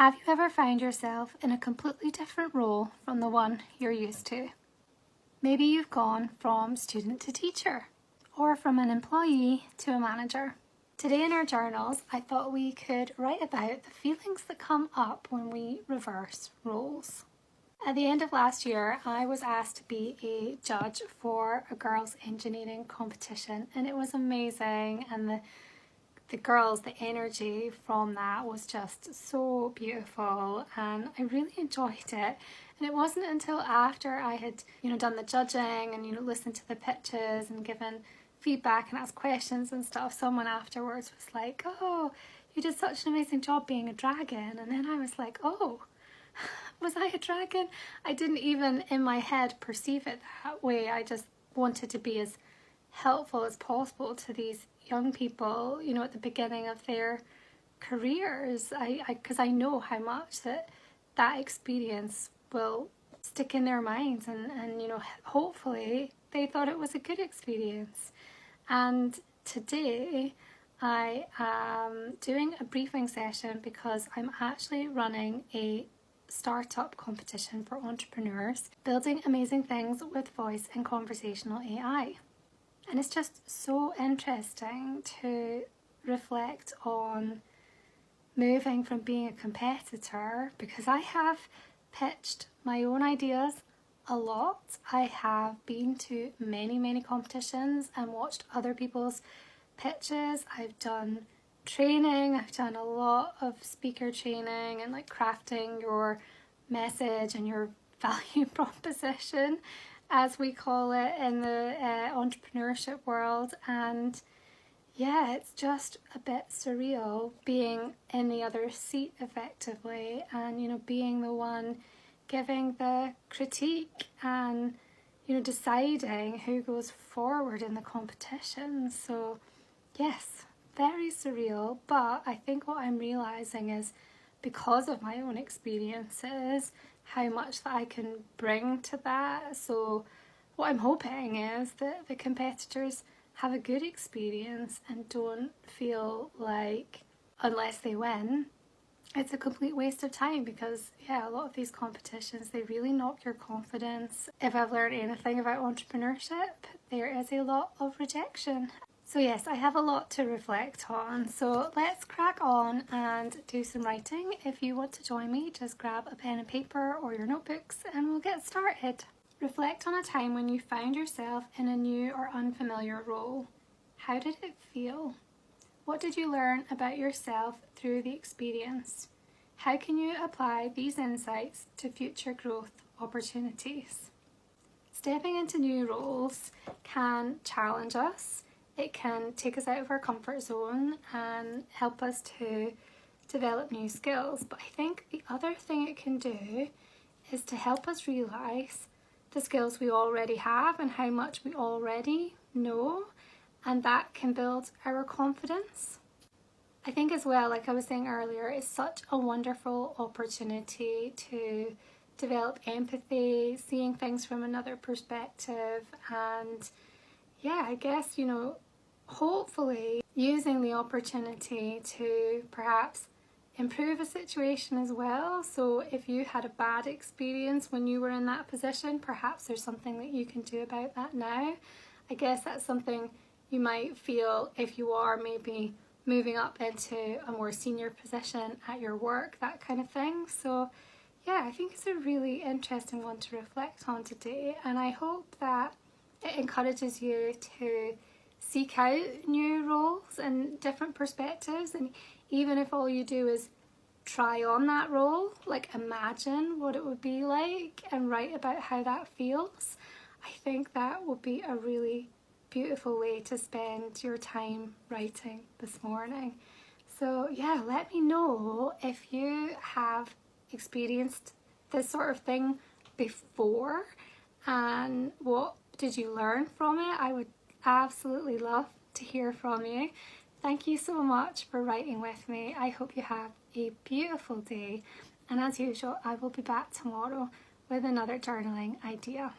Have you ever found yourself in a completely different role from the one you're used to? Maybe you've gone from student to teacher, or from an employee to a manager. Today in our journals, I thought we could write about the feelings that come up when we reverse roles. At the end of last year, I was asked to be a judge for a girls' engineering competition, and it was amazing, and the girls, the energy from that was just so beautiful, and I really enjoyed it. And it wasn't until after I had done the judging and listened to the pitches and given feedback and asked questions and stuff, someone afterwards was like, "Oh, you did such an amazing job being a dragon." And then I was like, "Oh, was I a dragon?" I didn't even in my head perceive it that way. I just wanted to be as helpful as possible to these young people, at the beginning of their careers. Because I know how much that experience will stick in their minds, and hopefully they thought it was a good experience. And today I am doing a briefing session because I'm actually running a startup competition for entrepreneurs, building amazing things with voice and conversational AI. And it's just so interesting to reflect on moving from being a competitor, because I have pitched my own ideas a lot. I have been to many competitions and watched other people's pitches. I've done training, I've done a lot of speaker training and like crafting your message and your value proposition, as we call it in the entrepreneurship world. And yeah, it's just a bit surreal being in the other seat effectively, and being the one giving the critique and deciding who goes forward in the competition. So yes, very surreal. But I think what I'm realizing is, because of my own experiences, how much that I can bring to that. So what I'm hoping is that the competitors have a good experience and don't feel like, unless they win, it's a complete waste of time. Because yeah, a lot of these competitions, they really knock your confidence. If I've learned anything about entrepreneurship, there is a lot of rejection. So yes, I have a lot to reflect on. So let's crack on and do some writing. If you want to join me, just grab a pen and paper or your notebooks and we'll get started. Reflect on a time when you found yourself in a new or unfamiliar role. How did it feel? What did you learn about yourself through the experience? How can you apply these insights to future growth opportunities? Stepping into new roles can challenge us. It can take us out of our comfort zone and help us to develop new skills. But I think the other thing it can do is to help us realise the skills we already have and how much we already know, and that can build our confidence. I think as well, like I was saying earlier, it's such a wonderful opportunity to develop empathy, seeing things from another perspective, and yeah, I guess, hopefully using the opportunity to perhaps improve a situation as well. So if you had a bad experience when you were in that position, perhaps there's something that you can do about that now. I guess that's something you might feel if you are maybe moving up into a more senior position at your work, that kind of thing. So yeah, I think it's a really interesting one to reflect on today, and I hope that it encourages you to seek out new roles and different perspectives. And even if all you do is try on that role, like imagine what it would be like and write about how that feels, I think that would be a really beautiful way to spend your time writing this morning. So yeah, let me know if you have experienced this sort of thing before and what did you learn from it. I would absolutely love to hear from you. Thank you so much for writing with me. I hope you have a beautiful day, and as usual, I will be back tomorrow with another journaling idea.